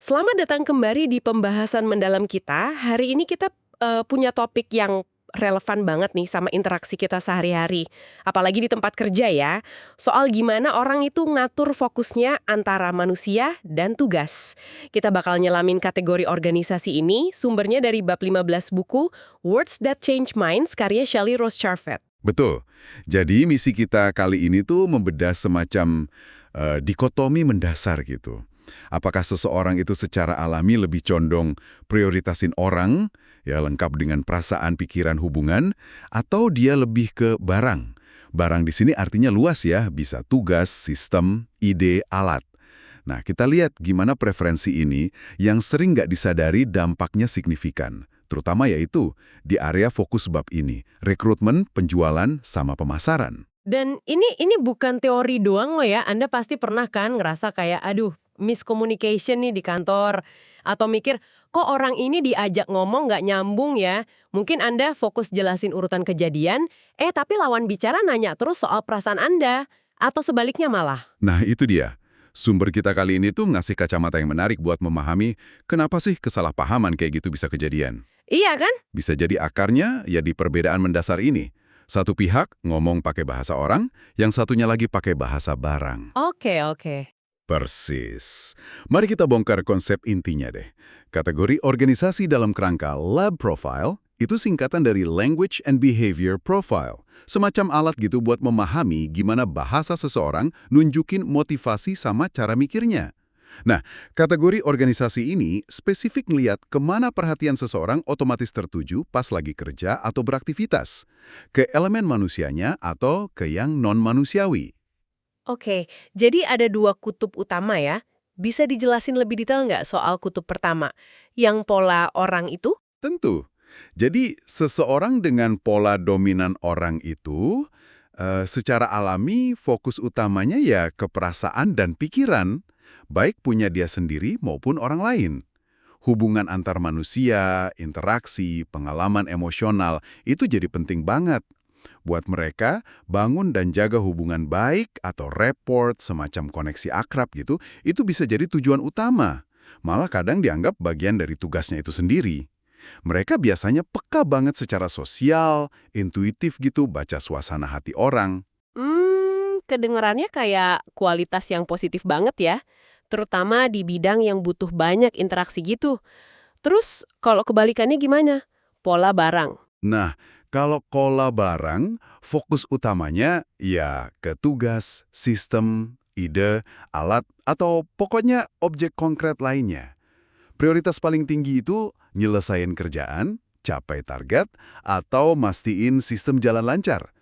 Selamat datang kembali di pembahasan mendalam kita. Hari ini kita punya topik yang relevan banget nih sama interaksi kita sehari-hari. Apalagi di tempat kerja ya. Soal gimana orang itu ngatur fokusnya antara manusia dan tugas. Kita bakal nyelamin kategori organisasi ini, sumbernya dari bab 15 buku Words That Change Minds karya Shelley Rose Charvet. Betul. Jadi misi kita kali ini tuh membedah semacam dikotomi mendasar gitu. Apakah seseorang itu secara alami lebih condong prioritasin orang, ya lengkap dengan perasaan, pikiran, hubungan, atau dia lebih ke barang? Barang di sini artinya luas ya, bisa tugas, sistem, ide, alat. Nah, kita lihat gimana preferensi ini yang sering nggak disadari dampaknya signifikan. Terutama yaitu di area fokus bab ini, rekrutmen, penjualan, sama pemasaran. Dan ini bukan teori doang loh ya. Anda pasti pernah kan ngerasa kayak, aduh, miscommunication nih di kantor. Atau mikir, kok orang ini diajak ngomong nggak nyambung ya? Mungkin Anda fokus jelasin urutan kejadian, tapi lawan bicara nanya terus soal perasaan Anda. Atau sebaliknya malah. Nah, itu dia. Sumber kita kali ini tuh ngasih kacamata yang menarik buat memahami kenapa sih kesalahpahaman kayak gitu bisa kejadian. Iya kan? Bisa jadi akarnya ya di perbedaan mendasar ini. Satu pihak ngomong pakai bahasa orang, yang satunya lagi pakai bahasa barang. Oke. Persis. Mari kita bongkar konsep intinya deh. Kategori organisasi dalam kerangka lab profile itu singkatan dari language and behavior profile. Semacam alat gitu buat memahami gimana bahasa seseorang nunjukin motivasi sama cara mikirnya. Nah, kategori organisasi ini spesifik ngeliat kemana perhatian seseorang otomatis tertuju pas lagi kerja atau beraktivitas. Ke elemen manusianya atau ke yang non-manusiawi. Oke, jadi ada dua kutub utama ya. Bisa dijelasin lebih detail nggak soal kutub pertama? Yang pola orang itu? Tentu. Jadi, seseorang dengan pola dominan orang itu, secara alami fokus utamanya ya ke perasaan dan pikiran, baik punya dia sendiri maupun orang lain. Hubungan antar manusia, interaksi, pengalaman emosional, itu jadi penting banget. Buat mereka, bangun dan jaga hubungan baik atau rapport, semacam koneksi akrab gitu, itu bisa jadi tujuan utama. Malah kadang dianggap bagian dari tugasnya itu sendiri. Mereka biasanya peka banget secara sosial, intuitif gitu, baca suasana hati orang. Kedengerannya kayak kualitas yang positif banget ya. Terutama di bidang yang butuh banyak interaksi gitu. Terus, kalau kebalikannya gimana? Pola barang. Nah, kalau pola barang, fokus utamanya ya ke tugas, sistem, ide, alat, atau pokoknya objek konkret lainnya. Prioritas paling tinggi itu nyelesain kerjaan, capai target, atau mastiin sistem jalan lancar.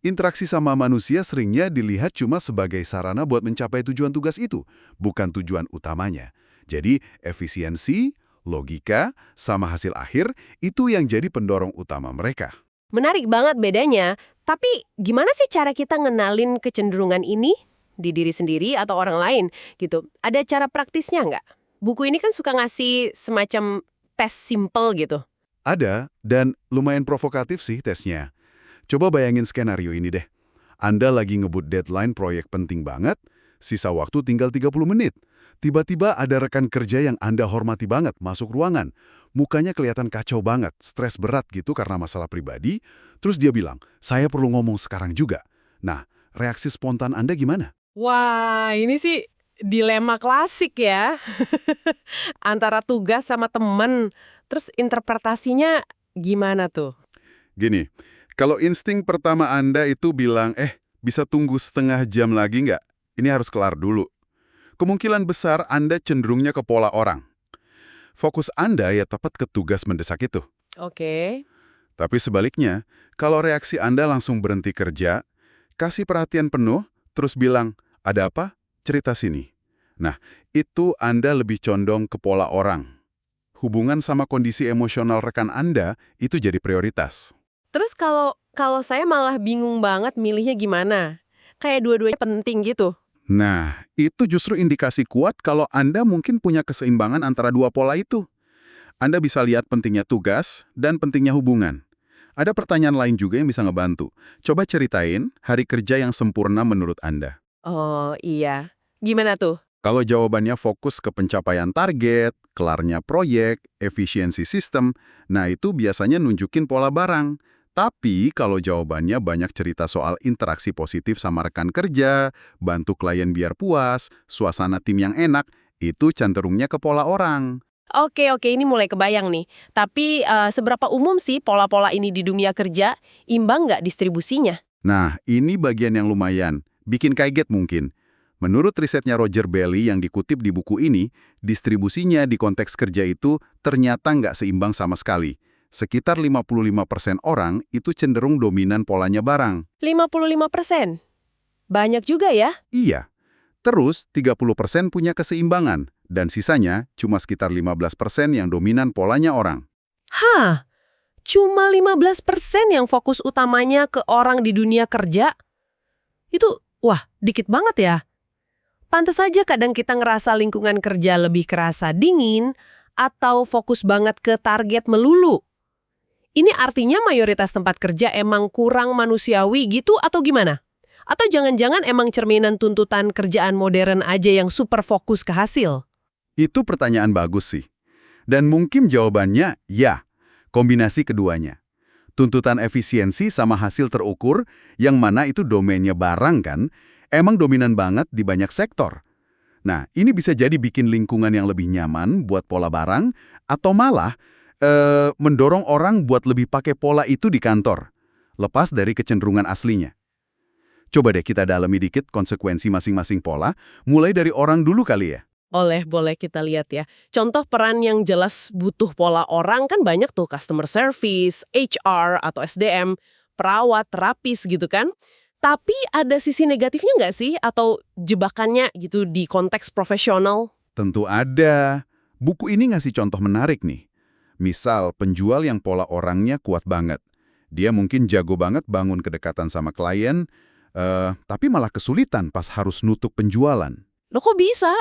Interaksi sama manusia seringnya dilihat cuma sebagai sarana buat mencapai tujuan tugas itu, bukan tujuan utamanya. Jadi, efisiensi, logika, sama hasil akhir itu yang jadi pendorong utama mereka. Menarik banget bedanya. Tapi gimana sih cara kita ngenalin kecenderungan ini di diri sendiri atau orang lain gitu? Ada cara praktisnya nggak? Buku ini kan suka ngasih semacam tes simple gitu. Ada, dan lumayan provokatif sih tesnya. Coba bayangin skenario ini deh. Anda lagi ngebut deadline proyek penting banget, sisa waktu tinggal 30 menit. Tiba-tiba ada rekan kerja yang Anda hormati banget masuk ruangan. Mukanya kelihatan kacau banget, stres berat gitu karena masalah pribadi. Terus dia bilang, saya perlu ngomong sekarang juga. Nah, reaksi spontan Anda gimana? Wah, ini sih dilema klasik ya. Antara tugas sama temen. Terus interpretasinya gimana tuh? Gini, kalau insting pertama Anda itu bilang, bisa tunggu setengah jam lagi nggak? Ini harus kelar dulu. Kemungkinan besar Anda cenderungnya ke pola orang. Fokus Anda ya tepat ke tugas mendesak itu. Oke. Tapi sebaliknya, kalau reaksi Anda langsung berhenti kerja, kasih perhatian penuh, terus bilang, ada apa? Cerita sini. Nah, itu Anda lebih condong ke pola orang. Hubungan sama kondisi emosional rekan Anda itu jadi prioritas. Terus kalau saya malah bingung banget milihnya gimana? Kayak dua-duanya penting gitu. Nah, itu justru indikasi kuat kalau Anda mungkin punya keseimbangan antara dua pola itu. Anda bisa lihat pentingnya tugas dan pentingnya hubungan. Ada pertanyaan lain juga yang bisa ngebantu. Coba ceritain hari kerja yang sempurna menurut Anda. Oh iya. Gimana tuh? Kalau jawabannya fokus ke pencapaian target, kelarnya proyek, efisiensi sistem, nah itu biasanya nunjukin pola barang. Tapi kalau jawabannya banyak cerita soal interaksi positif sama rekan kerja, bantu klien biar puas, suasana tim yang enak, itu cenderungnya ke pola orang. Oke, oke, ini mulai kebayang nih. Tapi seberapa umum sih pola-pola ini di dunia kerja? Imbang nggak distribusinya? Nah, ini bagian yang lumayan, bikin kaget mungkin. Menurut risetnya Roger Bailey yang dikutip di buku ini, distribusinya di konteks kerja itu ternyata nggak seimbang sama sekali. Sekitar 55% orang itu cenderung dominan polanya barang. 55%? Banyak juga ya? Iya. Terus 30% punya keseimbangan, dan sisanya cuma sekitar 15% yang dominan polanya orang. Hah, cuma 15% yang fokus utamanya ke orang di dunia kerja? Itu, wah, dikit banget ya. Pantes aja kadang kita ngerasa lingkungan kerja lebih kerasa dingin atau fokus banget ke target melulu. Ini artinya mayoritas tempat kerja emang kurang manusiawi gitu atau gimana? Atau jangan-jangan emang cerminan tuntutan kerjaan modern aja yang super fokus ke hasil? Itu pertanyaan bagus sih. Dan mungkin jawabannya ya, kombinasi keduanya. Tuntutan efisiensi sama hasil terukur, yang mana itu domainnya barang kan, emang dominan banget di banyak sektor. Nah, ini bisa jadi bikin lingkungan yang lebih nyaman buat pola barang, atau malah mendorong orang buat lebih pakai pola itu di kantor, lepas dari kecenderungan aslinya. Coba deh kita dalami dikit konsekuensi masing-masing pola, mulai dari orang dulu kali ya. Boleh kita lihat ya. Contoh peran yang jelas butuh pola orang kan banyak tuh, customer service, HR, atau SDM, perawat, terapis gitu kan. Tapi ada sisi negatifnya nggak sih? Atau jebakannya gitu di konteks profesional? Tentu ada. Buku ini ngasih contoh menarik nih. Misal, penjual yang pola orangnya kuat banget. Dia mungkin jago banget bangun kedekatan sama klien, tapi malah kesulitan pas harus nutup penjualan. Loh kok bisa?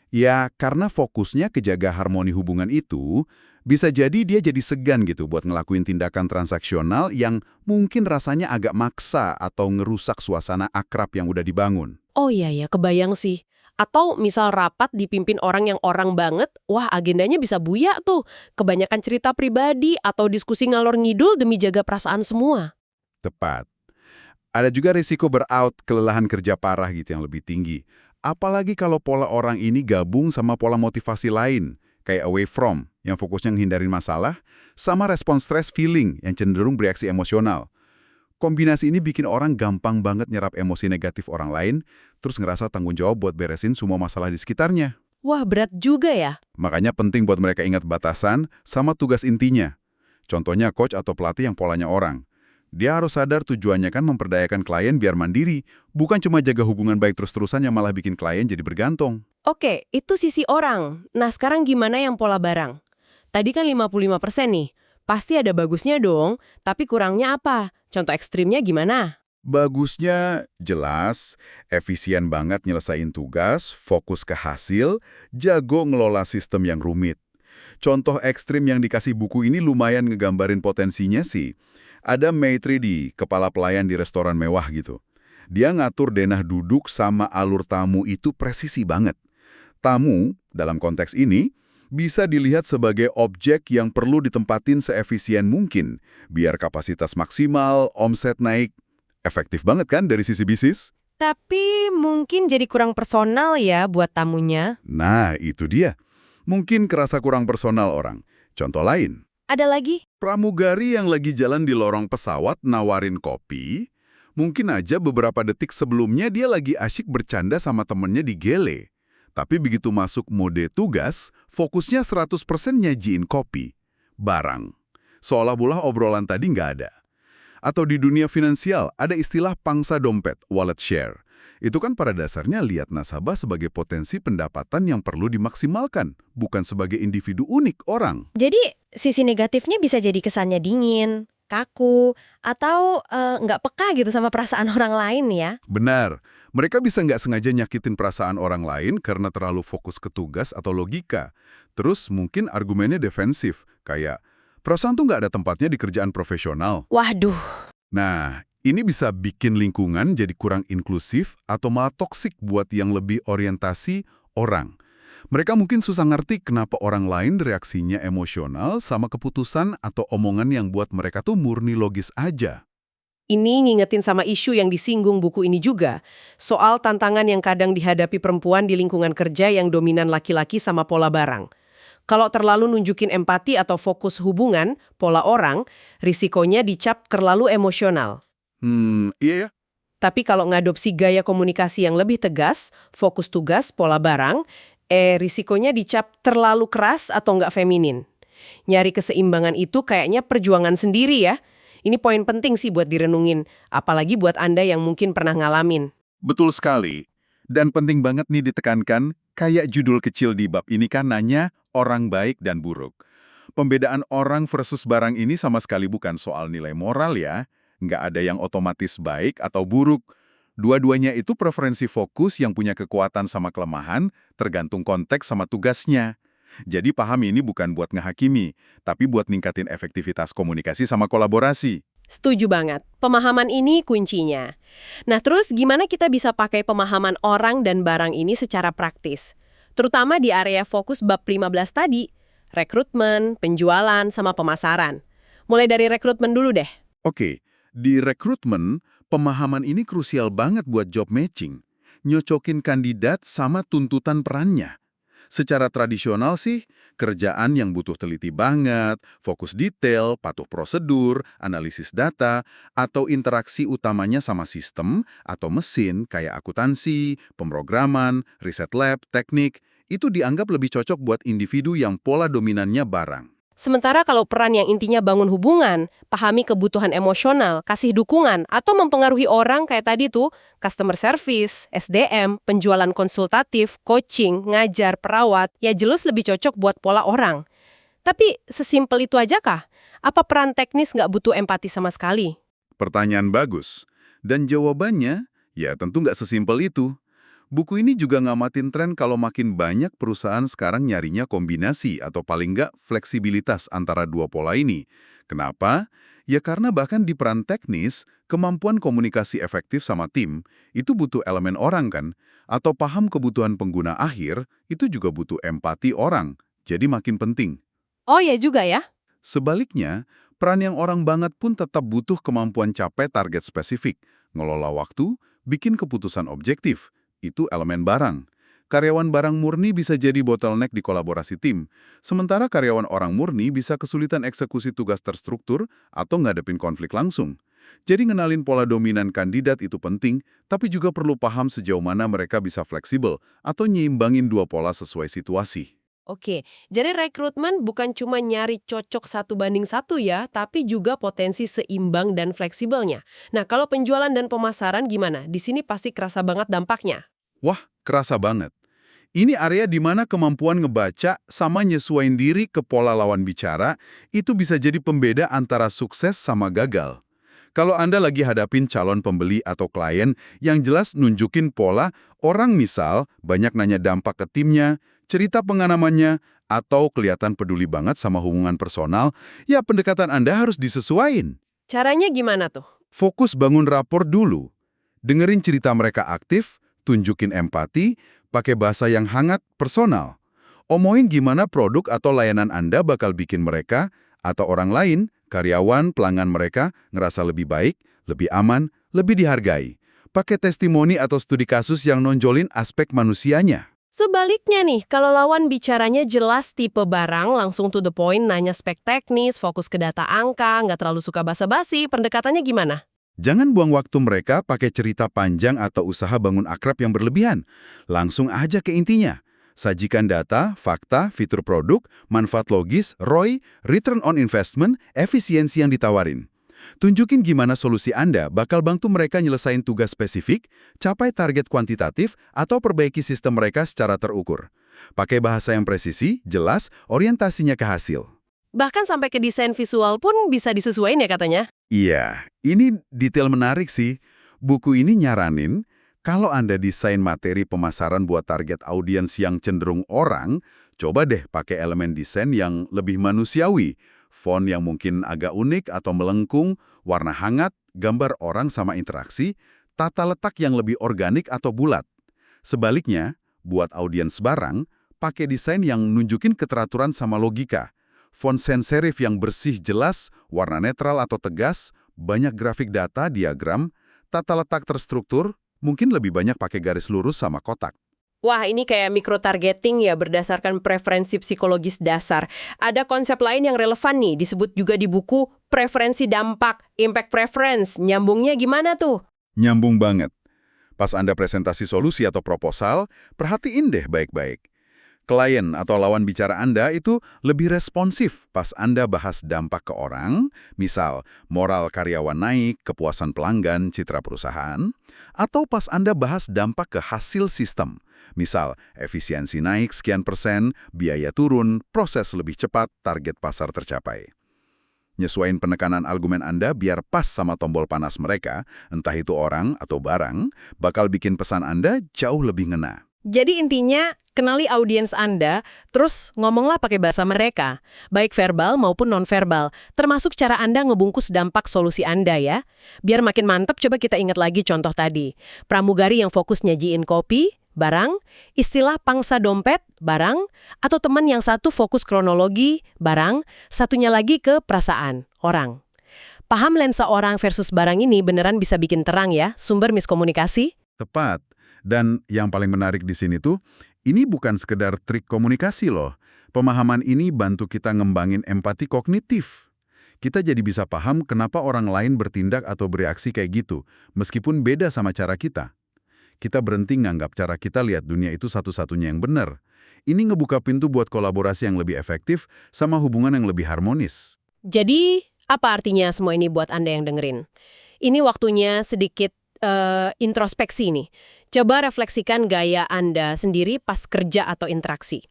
Ya, karena fokusnya ke jaga harmoni hubungan itu, bisa jadi dia jadi segan gitu buat ngelakuin tindakan transaksional yang mungkin rasanya agak maksa atau ngerusak suasana akrab yang udah dibangun. Oh iya ya, kebayang sih. Atau misal rapat dipimpin orang yang orang banget, wah agendanya bisa buyak tuh. Kebanyakan cerita pribadi atau diskusi ngalor ngidul demi jaga perasaan semua. Tepat. Ada juga risiko burnout, kelelahan kerja parah gitu yang lebih tinggi. Apalagi kalau pola orang ini gabung sama pola motivasi lain, kayak away from, yang fokusnya menghindarin masalah, sama respon stress feeling yang cenderung bereaksi emosional. Kombinasi ini bikin orang gampang banget nyerap emosi negatif orang lain, terus ngerasa tanggung jawab buat beresin semua masalah di sekitarnya. Wah berat juga ya. Makanya penting buat mereka ingat batasan sama tugas intinya. Contohnya coach atau pelatih yang polanya orang. Dia harus sadar tujuannya kan memperdayakan klien biar mandiri, bukan cuma jaga hubungan baik terus-terusan yang malah bikin klien jadi bergantung. Oke, itu sisi orang. Nah sekarang gimana yang pola barang? Tadi kan 55% nih. Pasti ada bagusnya dong, tapi kurangnya apa? Contoh ekstrimnya gimana? Bagusnya jelas, efisien banget nyelesain tugas, fokus ke hasil, jago ngelola sistem yang rumit. Contoh ekstrim yang dikasih buku ini lumayan ngegambarin potensinya sih. Ada Maitredi, kepala pelayan di restoran mewah gitu. Dia ngatur denah duduk sama alur tamu itu presisi banget. Tamu, dalam konteks ini, bisa dilihat sebagai objek yang perlu ditempatin seefisien mungkin, biar kapasitas maksimal, omset naik. Efektif banget kan dari sisi bisnis? Tapi mungkin jadi kurang personal ya buat tamunya. Nah, itu dia. Mungkin kerasa kurang personal orang. Contoh lain. Ada lagi? Pramugari yang lagi jalan di lorong pesawat nawarin kopi, mungkin aja beberapa detik sebelumnya dia lagi asyik bercanda sama temennya di gele. Tapi begitu masuk mode tugas, fokusnya 100% nyajiin kopi. Barang. Seolah-olah obrolan tadi nggak ada. Atau di dunia finansial, ada istilah pangsa dompet, wallet share. Itu kan pada dasarnya lihat nasabah sebagai potensi pendapatan yang perlu dimaksimalkan, bukan sebagai individu unik orang. Jadi sisi negatifnya bisa jadi kesannya dingin, kaku, atau nggak peka gitu sama perasaan orang lain ya. Benar, mereka bisa nggak sengaja nyakitin perasaan orang lain karena terlalu fokus ke tugas atau logika. Terus mungkin argumennya defensif, kayak, perasaan tuh nggak ada tempatnya di kerjaan profesional. Waduh, Nah, ini bisa bikin lingkungan jadi kurang inklusif atau malah toksik buat yang lebih orientasi orang. Mereka mungkin susah ngerti kenapa orang lain reaksinya emosional sama keputusan atau omongan yang buat mereka tuh murni logis aja. Ini ngingetin sama isu yang disinggung buku ini juga, soal tantangan yang kadang dihadapi perempuan di lingkungan kerja yang dominan laki-laki sama pola barang. Kalau terlalu nunjukin empati atau fokus hubungan, pola orang, risikonya dicap terlalu emosional. Iya ya. Tapi kalau ngadopsi gaya komunikasi yang lebih tegas, fokus tugas, pola barang, risikonya dicap terlalu keras atau nggak feminin. Nyari keseimbangan itu kayaknya perjuangan sendiri ya. Ini poin penting sih buat direnungin, apalagi buat Anda yang mungkin pernah ngalamin. Betul sekali. Dan penting banget nih ditekankan, kayak judul kecil di bab ini kan nanya orang baik dan buruk. Pembedaan orang versus barang ini sama sekali bukan soal nilai moral ya. Nggak ada yang otomatis baik atau buruk. Dua-duanya itu preferensi fokus yang punya kekuatan sama kelemahan, tergantung konteks sama tugasnya. Jadi paham ini bukan buat ngehakimi, tapi buat ningkatin efektivitas komunikasi sama kolaborasi. Setuju banget. Pemahaman ini kuncinya. Nah, terus gimana kita bisa pakai pemahaman orang dan barang ini secara praktis? Terutama di area fokus bab 15 tadi, rekrutmen, penjualan, sama pemasaran. Mulai dari rekrutmen dulu deh. Oke, di rekrutmen, pemahaman ini krusial banget buat job matching. Nyocokin kandidat sama tuntutan perannya. Secara tradisional sih, kerjaan yang butuh teliti banget, fokus detail, patuh prosedur, analisis data, atau interaksi utamanya sama sistem atau mesin kayak akuntansi, pemrograman, riset lab, teknik, itu dianggap lebih cocok buat individu yang pola dominannya barang. Sementara kalau peran yang intinya bangun hubungan, pahami kebutuhan emosional, kasih dukungan, atau mempengaruhi orang kayak tadi tuh, customer service, SDM, penjualan konsultatif, coaching, ngajar, perawat, ya jelas lebih cocok buat pola orang. Tapi sesimpel itu aja kah? Apa peran teknis nggak butuh empati sama sekali? Pertanyaan bagus. Dan jawabannya, ya tentu nggak sesimpel itu. Buku ini juga ngamatin tren kalau makin banyak perusahaan sekarang nyarinya kombinasi atau paling nggak fleksibilitas antara dua pola ini. Kenapa? Ya karena bahkan di peran teknis, kemampuan komunikasi efektif sama tim itu butuh elemen orang kan? Atau paham kebutuhan pengguna akhir itu juga butuh empati orang. Jadi makin penting. Oh ya juga ya. Sebaliknya, peran yang orang banget pun tetap butuh kemampuan capai target spesifik, ngelola waktu, bikin keputusan objektif. Itu elemen barang. Karyawan barang murni bisa jadi bottleneck di kolaborasi tim, sementara karyawan orang murni bisa kesulitan eksekusi tugas terstruktur atau ngadepin konflik langsung. Jadi ngenalin pola dominan kandidat itu penting, tapi juga perlu paham sejauh mana mereka bisa fleksibel atau nyimbangin dua pola sesuai situasi. Oke, jadi rekrutmen bukan cuma nyari cocok 1:1 ya, tapi juga potensi seimbang dan fleksibelnya. Nah, kalau penjualan dan pemasaran gimana? Di sini pasti kerasa banget dampaknya. Wah, kerasa banget. Ini area di mana kemampuan ngebaca sama nyesuaiin diri ke pola lawan bicara itu bisa jadi pembeda antara sukses sama gagal. Kalau Anda lagi hadapin calon pembeli atau klien yang jelas nunjukin pola, orang misal banyak nanya dampak ke timnya, cerita pengalamannya, atau kelihatan peduli banget sama hubungan personal, ya pendekatan Anda harus disesuaiin. Caranya gimana tuh? Fokus bangun rapor dulu. Dengerin cerita mereka aktif, tunjukin empati, pakai bahasa yang hangat, personal. Omongin gimana produk atau layanan Anda bakal bikin mereka atau orang lain, karyawan, pelanggan mereka, ngerasa lebih baik, lebih aman, lebih dihargai. Pakai testimoni atau studi kasus yang nonjolin aspek manusianya. Sebaliknya nih, kalau lawan bicaranya jelas tipe barang, langsung to the point, nanya spek teknis, fokus ke data angka, nggak terlalu suka basa-basi, pendekatannya gimana? Jangan buang waktu mereka pakai cerita panjang atau usaha bangun akrab yang berlebihan. Langsung aja ke intinya. Sajikan data, fakta, fitur produk, manfaat logis, ROI, return on investment, efisiensi yang ditawarin. Tunjukin gimana solusi Anda bakal bantu mereka nyelesain tugas spesifik, capai target kuantitatif, atau perbaiki sistem mereka secara terukur. Pakai bahasa yang presisi, jelas, orientasinya ke hasil. Bahkan sampai ke desain visual pun bisa disesuaikan ya katanya. Iya, ini detail menarik sih. Buku ini nyaranin, kalau Anda desain materi pemasaran buat target audiens yang cenderung orang, coba deh pakai elemen desain yang lebih manusiawi. Font yang mungkin agak unik atau melengkung, warna hangat, gambar orang sama interaksi, tata letak yang lebih organik atau bulat. Sebaliknya, Buat audiens barang, pakai desain yang nunjukin keteraturan sama logika. Font sans serif yang bersih jelas, warna netral atau tegas, banyak grafik data, diagram, tata letak terstruktur, mungkin lebih banyak pakai garis lurus sama kotak. Wah, ini kayak micro-targeting ya berdasarkan preferensi psikologis dasar. Ada konsep lain yang relevan nih, disebut juga di buku preferensi dampak, impact preference. Nyambungnya gimana tuh? Nyambung banget. Pas Anda presentasi solusi atau proposal, perhatiin deh baik-baik. Klien atau lawan bicara Anda itu lebih responsif pas Anda bahas dampak ke orang, misal moral karyawan naik, kepuasan pelanggan, citra perusahaan, atau pas Anda bahas dampak ke hasil sistem, misal efisiensi naik sekian persen, biaya turun, proses lebih cepat, target pasar tercapai. Nyesuaiin penekanan argumen Anda biar pas sama tombol panas mereka, entah itu orang atau barang, bakal bikin pesan Anda jauh lebih ngena. Jadi intinya, kenali audiens Anda, terus ngomonglah pakai bahasa mereka, baik verbal maupun nonverbal, termasuk cara Anda ngebungkus dampak solusi Anda ya. Biar makin mantep, coba kita ingat lagi contoh tadi. Pramugari yang fokus nyajiin kopi, barang, istilah pangsa dompet, barang, atau teman yang satu fokus kronologi, barang, satunya lagi ke perasaan, orang. Paham lensa orang versus barang ini beneran bisa bikin terang ya, sumber miskomunikasi? Tepat. Dan yang paling menarik di sini tuh, ini bukan sekedar trik komunikasi loh. Pemahaman ini bantu kita ngembangin empati kognitif. Kita jadi bisa paham kenapa orang lain bertindak atau bereaksi kayak gitu, meskipun beda sama cara kita. Kita berhenti nganggap cara kita lihat dunia itu satu-satunya yang benar. Ini ngebuka pintu buat kolaborasi yang lebih efektif sama hubungan yang lebih harmonis. Jadi, apa artinya semua ini buat Anda yang dengerin? Ini waktunya sedikit introspeksi nih. Coba refleksikan gaya Anda sendiri pas kerja atau interaksi.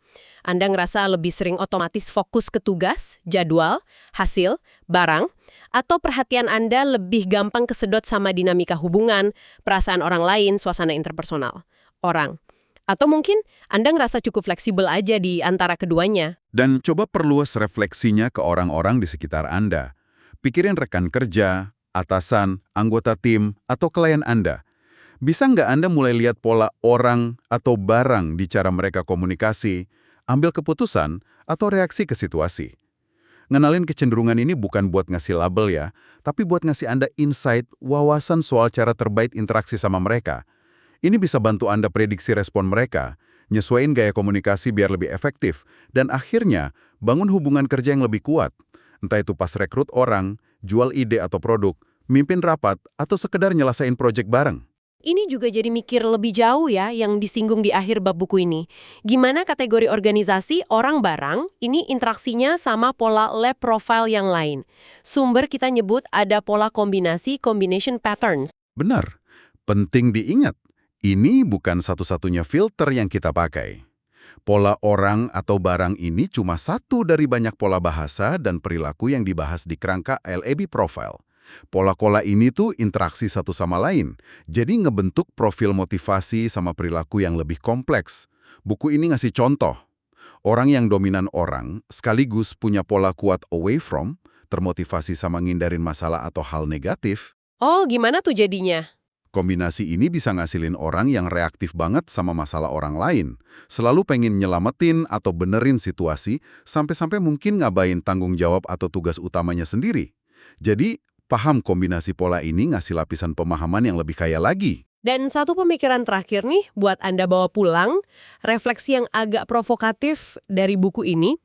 Anda ngerasa lebih sering otomatis fokus ke tugas, jadwal, hasil, barang, atau perhatian Anda lebih gampang kesedot sama dinamika hubungan, perasaan orang lain, suasana interpersonal, orang. Atau mungkin Anda ngerasa cukup fleksibel aja di antara keduanya. Dan coba perluas refleksinya ke orang-orang di sekitar Anda. Pikirin rekan kerja, atasan, anggota tim, atau klien Anda. Bisa nggak Anda mulai lihat pola orang atau barang di cara mereka komunikasi, ambil keputusan, atau reaksi ke situasi? Ngenalin kecenderungan ini bukan buat ngasih label ya, tapi buat ngasih Anda insight, wawasan soal cara terbaik interaksi sama mereka. Ini bisa bantu Anda prediksi respon mereka, nyesuaiin gaya komunikasi biar lebih efektif, dan akhirnya bangun hubungan kerja yang lebih kuat. Entah itu pas rekrut orang, jual ide atau produk, mimpin rapat, atau sekedar nyelesain proyek bareng. Ini juga jadi mikir lebih jauh ya yang disinggung di akhir bab buku ini. Gimana kategori organisasi orang barang ini interaksinya sama pola lab profile yang lain. Sumber kita nyebut ada pola kombinasi, combination patterns. Benar. Penting diingat, ini bukan satu-satunya filter yang kita pakai. Pola orang atau barang ini cuma satu dari banyak pola bahasa dan perilaku yang dibahas di kerangka LAB Profile. Pola-pola ini tuh interaksi satu sama lain, jadi ngebentuk profil motivasi sama perilaku yang lebih kompleks. Buku ini ngasih contoh. Orang yang dominan orang, sekaligus punya pola kuat away from, termotivasi sama ngindarin masalah atau hal negatif. Oh, gimana tuh jadinya? Kombinasi ini bisa ngasilin orang yang reaktif banget sama masalah orang lain. Selalu pengen nyelamatin atau benerin situasi, sampai-sampai mungkin ngabain tanggung jawab atau tugas utamanya sendiri. Jadi, paham kombinasi pola ini ngasih lapisan pemahaman yang lebih kaya lagi. Dan satu pemikiran terakhir nih buat Anda bawa pulang, refleksi yang agak provokatif dari buku ini,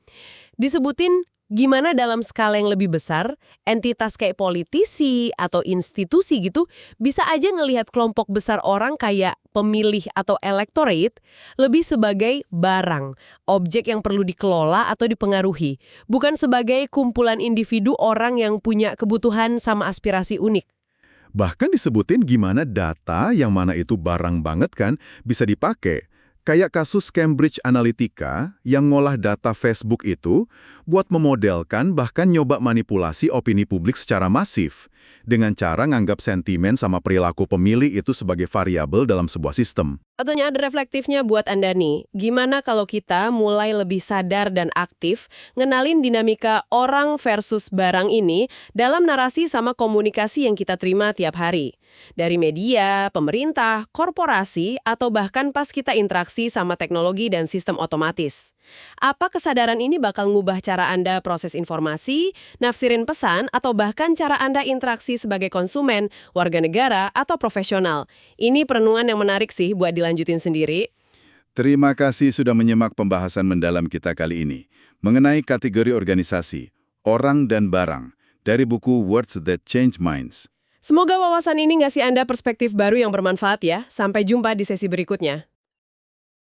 disebutin gimana dalam skala yang lebih besar, entitas kayak politisi atau institusi gitu, bisa aja ngelihat kelompok besar orang kayak pemilih atau electorate lebih sebagai barang, objek yang perlu dikelola atau dipengaruhi, bukan sebagai kumpulan individu orang yang punya kebutuhan sama aspirasi unik. Bahkan disebutin gimana data yang mana itu barang banget kan bisa dipakai. Kayak kasus Cambridge Analytica yang ngolah data Facebook itu buat memodelkan bahkan nyoba manipulasi opini publik secara masif. dengan cara nganggap sentimen sama perilaku pemilih itu sebagai variabel dalam sebuah sistem. Pertanyaan reflektifnya buat Anda nih, gimana kalau kita mulai lebih sadar dan aktif ngenalin dinamika orang versus barang ini dalam narasi sama komunikasi yang kita terima tiap hari? Dari media, pemerintah, korporasi, atau bahkan pas kita interaksi sama teknologi dan sistem otomatis. Apa kesadaran ini bakal ngubah cara Anda proses informasi, nafsirin pesan, atau bahkan cara Anda interaksi sebagai konsumen, warga negara, atau profesional? Ini perenungan yang menarik sih buat dilanjutin sendiri. Terima kasih sudah menyimak pembahasan mendalam kita kali ini mengenai kategori organisasi, orang dan barang, dari buku Words That Change Minds. Semoga wawasan ini ngasih Anda perspektif baru yang bermanfaat ya. Sampai jumpa di sesi berikutnya.